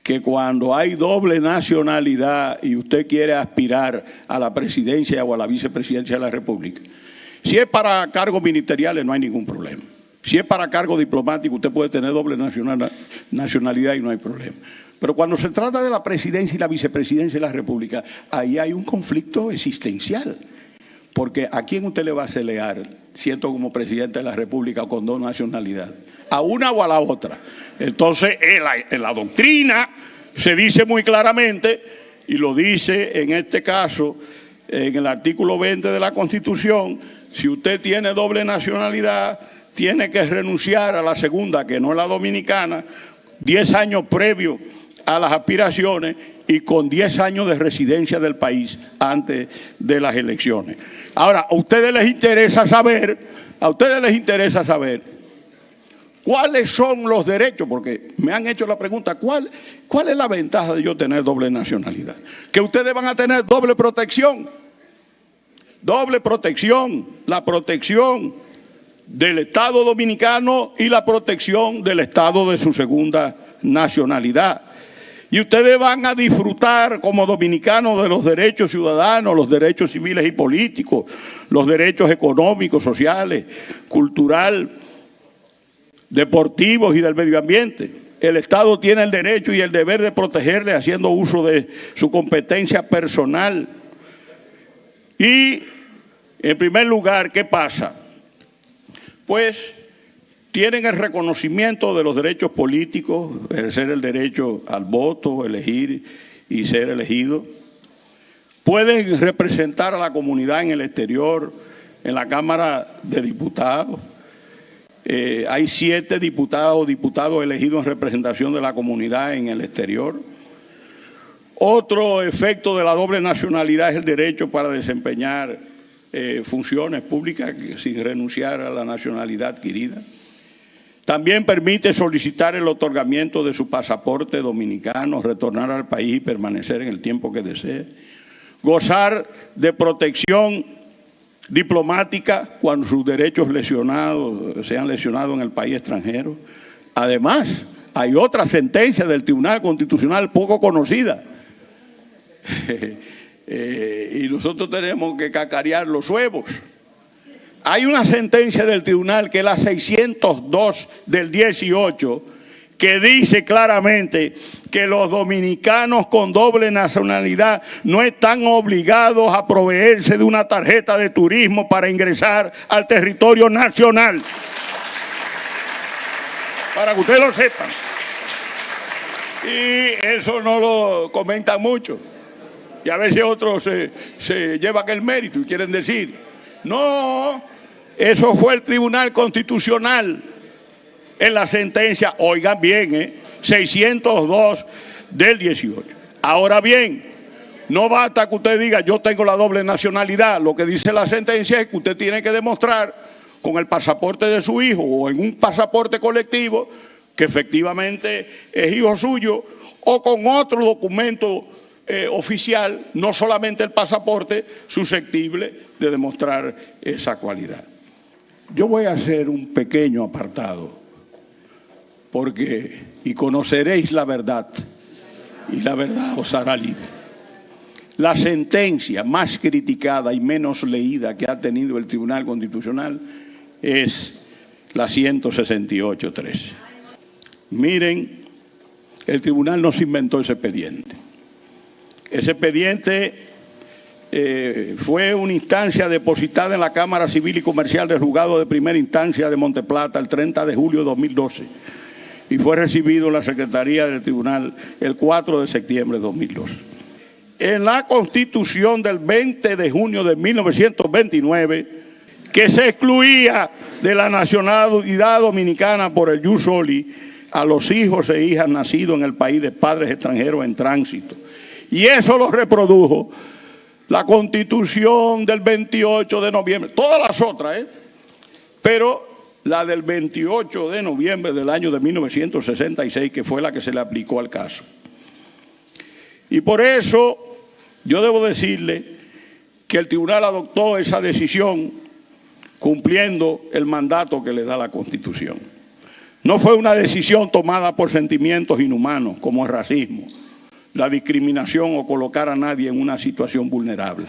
que cuando hay doble nacionalidad y usted quiere aspirar a la presidencia o a la vicepresidencia de la República, si es para cargos ministeriales no hay ningún problema. Si es para cargo diplomático usted puede tener doble nacionalidad y no hay problema. Pero cuando se trata de la presidencia y la vicepresidencia de la República, ahí hay un conflicto existencial. Porque ¿a quién usted le va a celear siendo como presidente de la República o con dos nacionalidades? ¿A una o a la otra? Entonces, en la doctrina se dice muy claramente, y lo dice en este caso, en el artículo 20 de la Constitución, si usted tiene doble nacionalidad, tiene que renunciar a la segunda, que no es la dominicana, 10 años previos a las aspiraciones y con 10 años de residencia del país antes de las elecciones. Ahora, a ustedes les interesa saber cuáles son los derechos, porque me han hecho la pregunta, ¿cuál es la ventaja de yo tener doble nacionalidad? Que ustedes van a tener doble protección, la protección del Estado dominicano y la protección del Estado de su segunda nacionalidad. Y ustedes van a disfrutar como dominicanos de los derechos ciudadanos, los derechos civiles y políticos, los derechos económicos, sociales, cultural, deportivos y del medio ambiente. El Estado tiene el derecho y el deber de protegerle haciendo uso de su competencia personal. Y, en primer lugar, ¿qué pasa? Pues tienen el reconocimiento de los derechos políticos, ejercer el derecho al voto, elegir y ser elegido. Pueden representar a la comunidad en el exterior, en la Cámara de Diputados. Hay 7 diputadas o diputados elegidos en representación de la comunidad en el exterior. Otro efecto de la doble nacionalidad es el derecho para desempeñar funciones públicas sin renunciar a la nacionalidad adquirida. También permite solicitar el otorgamiento de su pasaporte dominicano, retornar al país y permanecer en el tiempo que desee. Gozar de protección diplomática cuando sus derechos sean lesionados en el país extranjero. Además, hay otra sentencia del Tribunal Constitucional poco conocida. Y nosotros tenemos que cacarear los huevos. Hay una sentencia del tribunal que es la 602 del 18 que dice claramente que los dominicanos con doble nacionalidad no están obligados a proveerse de una tarjeta de turismo para ingresar al territorio nacional. Para que ustedes lo sepan. Y eso no lo comentan mucho. Y a veces otros se llevan el mérito y quieren decir, no, eso fue el Tribunal Constitucional en la sentencia, oigan bien, 602 del 18. Ahora bien, no basta que usted diga yo tengo la doble nacionalidad, lo que dice la sentencia es que usted tiene que demostrar con el pasaporte de su hijo o en un pasaporte colectivo que efectivamente es hijo suyo o con otro documento oficial, no solamente el pasaporte, susceptible de demostrar esa cualidad. Yo voy a hacer un pequeño apartado, y conoceréis la verdad, y la verdad os hará libre. La sentencia más criticada y menos leída que ha tenido el Tribunal Constitucional es la 168.3. Miren, el tribunal no se inventó ese expediente. Ese expediente fue una instancia depositada en la Cámara Civil y Comercial del Juzgado de Primera Instancia de Monteplata el 30 de julio de 2012 y fue recibido en la Secretaría del Tribunal el 4 de septiembre de 2012. En la Constitución del 20 de junio de 1929, que se excluía de la nacionalidad dominicana por el jus soli a los hijos e hijas nacidos en el país de padres extranjeros en tránsito. Y eso lo reprodujo la Constitución del 28 de noviembre, todas las otras, pero la del 28 de noviembre del año de 1966, que fue la que se le aplicó al caso. Y por eso yo debo decirle que el tribunal adoptó esa decisión cumpliendo el mandato que le da la Constitución. No fue una decisión tomada por sentimientos inhumanos como el racismo, la discriminación o colocar a nadie en una situación vulnerable.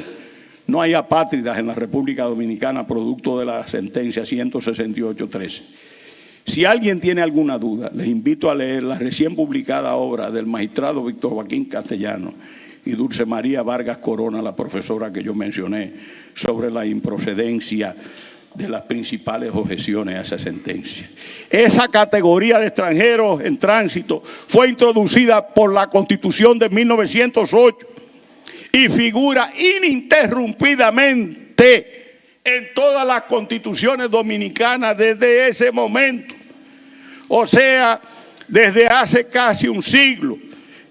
No hay apátridas en la República Dominicana producto de la sentencia 168-13. Si alguien tiene alguna duda, les invito a leer la recién publicada obra del magistrado Víctor Joaquín Castellano y Dulce María Vargas Corona, la profesora que yo mencioné, sobre la improcedencia de las principales objeciones a esa sentencia. Esa categoría de extranjeros en tránsito fue introducida por la Constitución de 1908 y figura ininterrumpidamente en todas las constituciones dominicanas desde ese momento. O sea, desde hace casi un siglo.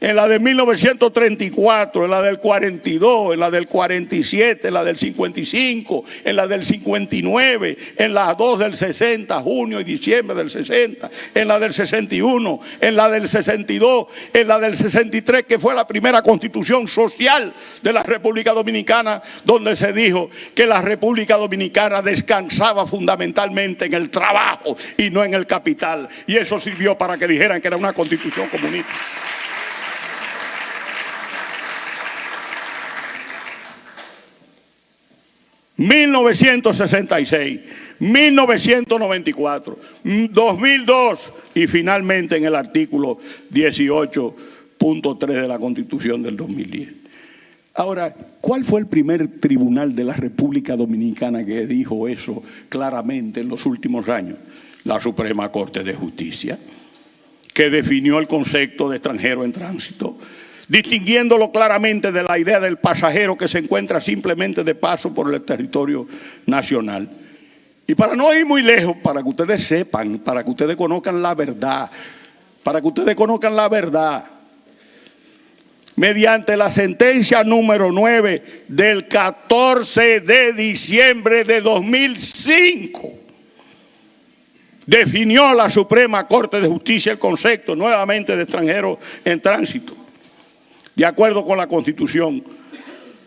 En la de 1934, en la del 42, en la del 47, en la del 55, en la del 59, en las dos del 60, junio y diciembre del 60, en la del 61, en la del 62, en la del 63, que fue la primera constitución social de la República Dominicana, donde se dijo que la República Dominicana descansaba fundamentalmente en el trabajo y no en el capital. Y eso sirvió para que dijeran que era una constitución comunista. ...1966, 1994, 2002 y finalmente en el artículo 18.3 de la Constitución del 2010. Ahora, ¿cuál fue el primer tribunal de la República Dominicana que dijo eso claramente en los últimos años? La Suprema Corte de Justicia, que definió el concepto de extranjero en tránsito, distinguiéndolo claramente de la idea del pasajero que se encuentra simplemente de paso por el territorio nacional. Y para no ir muy lejos, para que ustedes sepan, para que ustedes conozcan la verdad, mediante la sentencia número 9 del 14 de diciembre de 2005, definió la Suprema Corte de Justicia el concepto nuevamente de extranjero en tránsito, de acuerdo con la Constitución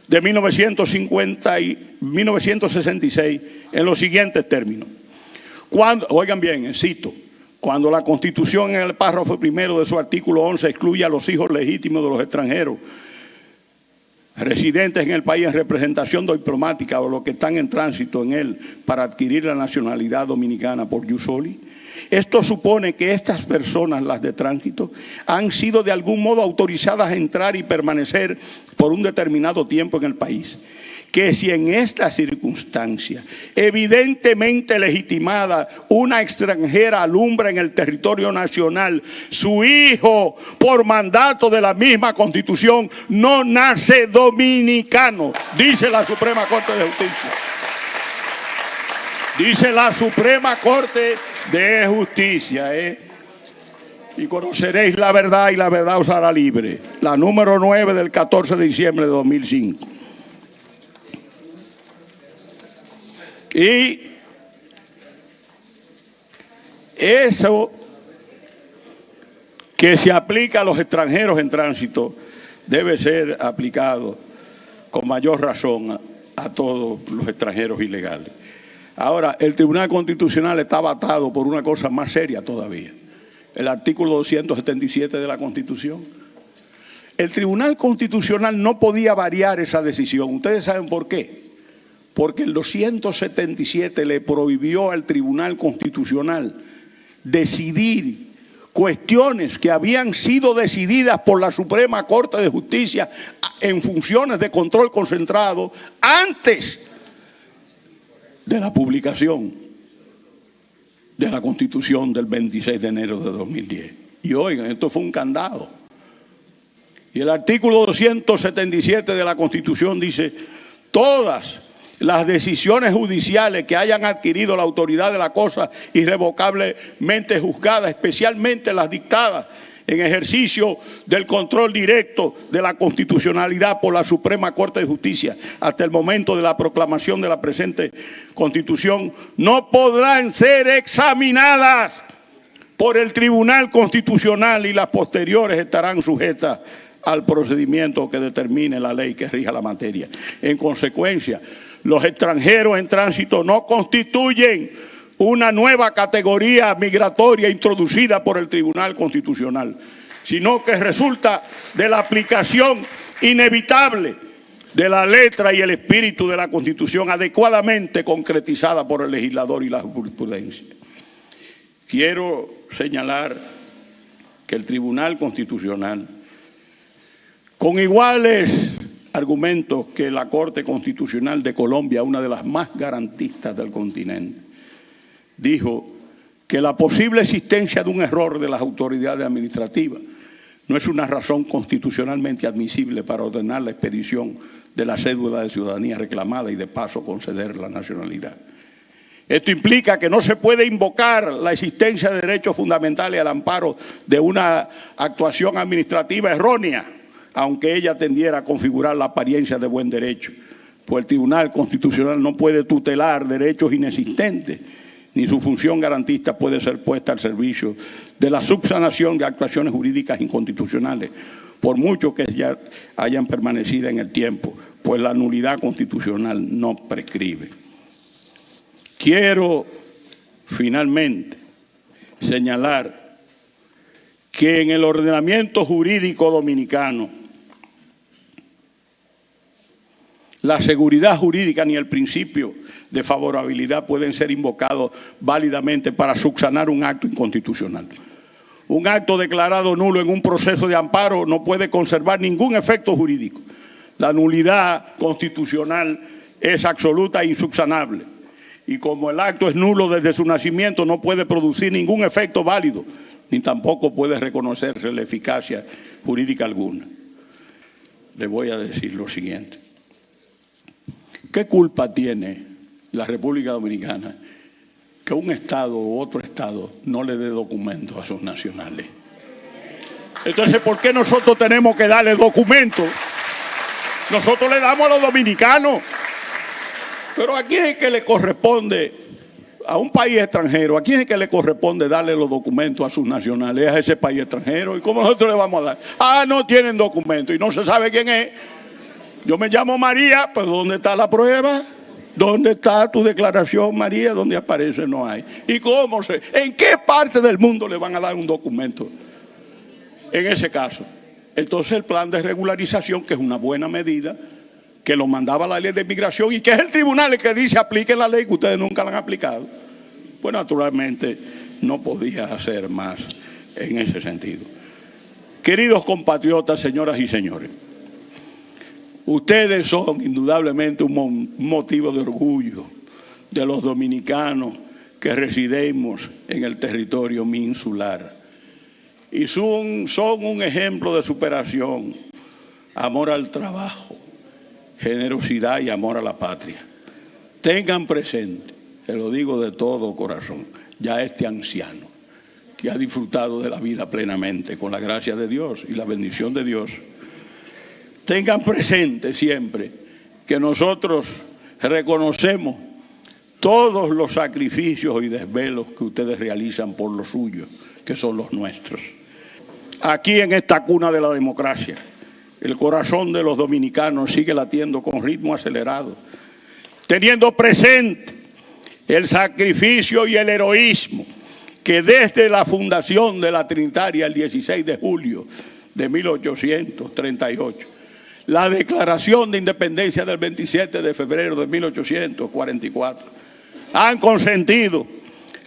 de 1966, en los siguientes términos. Oigan bien, cito, cuando la Constitución en el párrafo primero de su artículo 11 excluye a los hijos legítimos de los extranjeros residentes en el país en representación diplomática o los que están en tránsito en él para adquirir la nacionalidad dominicana por jus soli, esto supone que estas personas, las de tránsito, han sido de algún modo autorizadas a entrar y permanecer por un determinado tiempo en el país. Que si en esta circunstancia, evidentemente legitimada, una extranjera alumbra en el territorio nacional, su hijo, por mandato de la misma Constitución, no nace dominicano, dice la Suprema Corte de Justicia. Dice la Suprema Corte de Justicia, y conoceréis la verdad y la verdad os hará libre. La número 9 del 14 de diciembre de 2005. Y eso que se aplica a los extranjeros en tránsito debe ser aplicado con mayor razón a todos los extranjeros ilegales. Ahora, el Tribunal Constitucional estaba atado por una cosa más seria todavía. El artículo 277 de la Constitución. El Tribunal Constitucional no podía variar esa decisión. ¿Ustedes saben por qué? Porque el 277 le prohibió al Tribunal Constitucional decidir cuestiones que habían sido decididas por la Suprema Corte de Justicia en funciones de control concentrado antes de la publicación de la Constitución del 26 de enero de 2010. Y oigan, esto fue un candado. Y el artículo 277 de la Constitución dice: todas las decisiones judiciales que hayan adquirido la autoridad de la cosa irrevocablemente juzgada, especialmente las dictadas en ejercicio del control directo de la constitucionalidad por la Suprema Corte de Justicia hasta el momento de la proclamación de la presente Constitución, no podrán ser examinadas por el Tribunal Constitucional y las posteriores estarán sujetas al procedimiento que determine la ley que rija la materia. En consecuencia, Los extranjeros en tránsito no constituyen una nueva categoría migratoria introducida por el Tribunal Constitucional, sino que resulta de la aplicación inevitable de la letra y el espíritu de la Constitución adecuadamente concretizada por el legislador y la jurisprudencia. Quiero señalar que el Tribunal Constitucional, con iguales argumentos que la Corte Constitucional de Colombia, una de las más garantistas del continente, dijo que la posible existencia de un error de las autoridades administrativas no es una razón constitucionalmente admisible para ordenar la expedición de la cédula de ciudadanía reclamada y de paso conceder la nacionalidad. Esto implica que no se puede invocar la existencia de derechos fundamentales al amparo de una actuación administrativa errónea, aunque ella tendiera a configurar la apariencia de buen derecho, pues el Tribunal Constitucional no puede tutelar derechos inexistentes, ni su función garantista puede ser puesta al servicio de la subsanación de actuaciones jurídicas inconstitucionales, por mucho que ya hayan permanecido en el tiempo, pues la nulidad constitucional no prescribe. Quiero finalmente señalar que en el ordenamiento jurídico dominicano la seguridad jurídica ni el principio de favorabilidad pueden ser invocados válidamente para subsanar un acto inconstitucional. Un acto declarado nulo en un proceso de amparo no puede conservar ningún efecto jurídico. La nulidad constitucional es absoluta e insubsanable. Y como el acto es nulo desde su nacimiento, no puede producir ningún efecto válido, ni tampoco puede reconocerse la eficacia jurídica alguna. Le voy a decir lo siguiente. ¿Qué culpa tiene la República Dominicana que un Estado u otro Estado no le dé documentos a sus nacionales? Entonces, ¿por qué nosotros tenemos que darle documentos? Nosotros le damos a los dominicanos. Pero ¿a quién es que le corresponde, a un país extranjero, a quién es que le corresponde darle los documentos a sus nacionales, a ese país extranjero? ¿Y cómo nosotros le vamos a dar? Ah, no tienen documentos y no se sabe quién es. Yo me llamo María, pero ¿dónde está la prueba? ¿Dónde está tu declaración, María? ¿Dónde aparece? No hay. ¿Y cómo se? ¿En qué parte del mundo le van a dar un documento? En ese caso. Entonces el plan de regularización, que es una buena medida, que lo mandaba la ley de inmigración y que es el tribunal el que dice apliquen la ley que ustedes nunca la han aplicado, pues naturalmente no podía hacer más en ese sentido. Queridos compatriotas, señoras y señores, ustedes son indudablemente un motivo de orgullo de los dominicanos que residimos en el territorio insular. Y son un ejemplo de superación, amor al trabajo, generosidad y amor a la patria. Tengan presente, se lo digo de todo corazón, ya este anciano que ha disfrutado de la vida plenamente con la gracia de Dios y la bendición de Dios, tengan presente siempre que nosotros reconocemos todos los sacrificios y desvelos que ustedes realizan por los suyos, que son los nuestros. Aquí en esta cuna de la democracia, el corazón de los dominicanos sigue latiendo con ritmo acelerado, teniendo presente el sacrificio y el heroísmo que desde la fundación de la Trinitaria el 16 de julio de 1838, la declaración de independencia del 27 de febrero de 1844, han consentido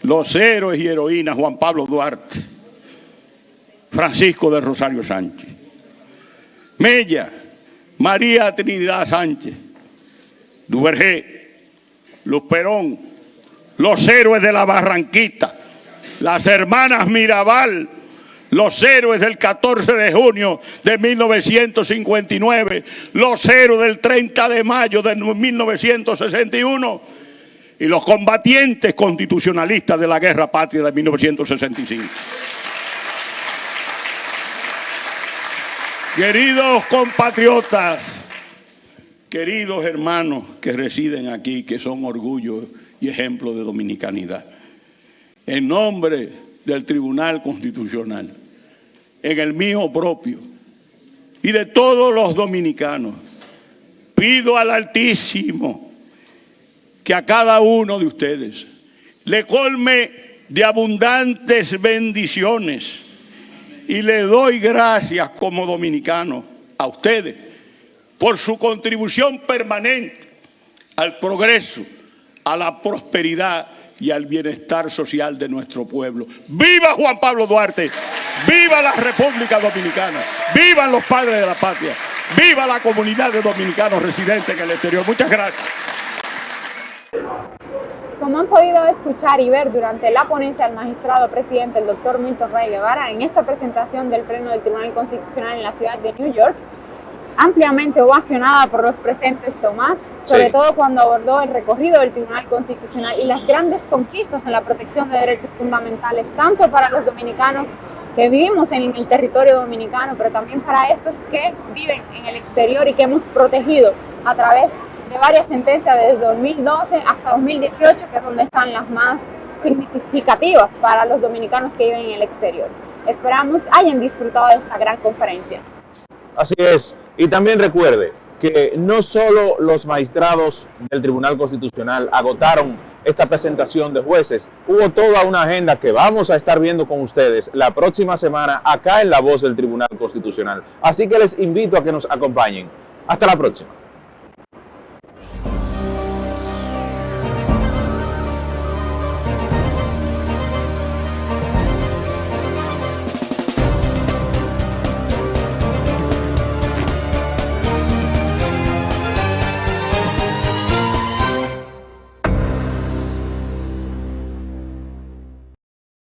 los héroes y heroínas Juan Pablo Duarte, Francisco de Rosario Sánchez, Mella, María Trinidad Sánchez, Duvergé, Luz Perón, los héroes de la Barranquita, las hermanas Mirabal, los héroes del 14 de junio de 1959, los héroes del 30 de mayo de 1961 y los combatientes constitucionalistas de la Guerra Patria de 1965. Queridos compatriotas, queridos hermanos que residen aquí, que son orgullo y ejemplo de dominicanidad, en nombre del Tribunal Constitucional, en el mío propio y de todos los dominicanos, pido al Altísimo que a cada uno de ustedes le colme de abundantes bendiciones y le doy gracias como dominicano a ustedes por su contribución permanente al progreso, a la prosperidad y al bienestar social de nuestro pueblo. ¡Viva Juan Pablo Duarte! ¡Viva la República Dominicana! ¡Vivan los padres de la patria! ¡Viva la comunidad de dominicanos residentes en el exterior! Muchas gracias. Como han podido escuchar y ver durante la ponencia del magistrado presidente, el doctor Milton Ray Guevara, en esta presentación del Pleno del Tribunal Constitucional en la ciudad de New York, ampliamente ovacionada por los presentes, Tomás, sobre todo cuando abordó el recorrido del Tribunal Constitucional y las grandes conquistas en la protección de derechos fundamentales, tanto para los dominicanos que vivimos en el territorio dominicano, pero también para estos que viven en el exterior y que hemos protegido a través de varias sentencias desde 2012 hasta 2018, que es donde están las más significativas para los dominicanos que viven en el exterior. Esperamos hayan disfrutado de esta gran conferencia. Así es, y también recuerde que no solo los magistrados del Tribunal Constitucional agotaron esta presentación de jueces, hubo toda una agenda que vamos a estar viendo con ustedes la próxima semana acá en La Voz del Tribunal Constitucional. Así que les invito a que nos acompañen. Hasta la próxima.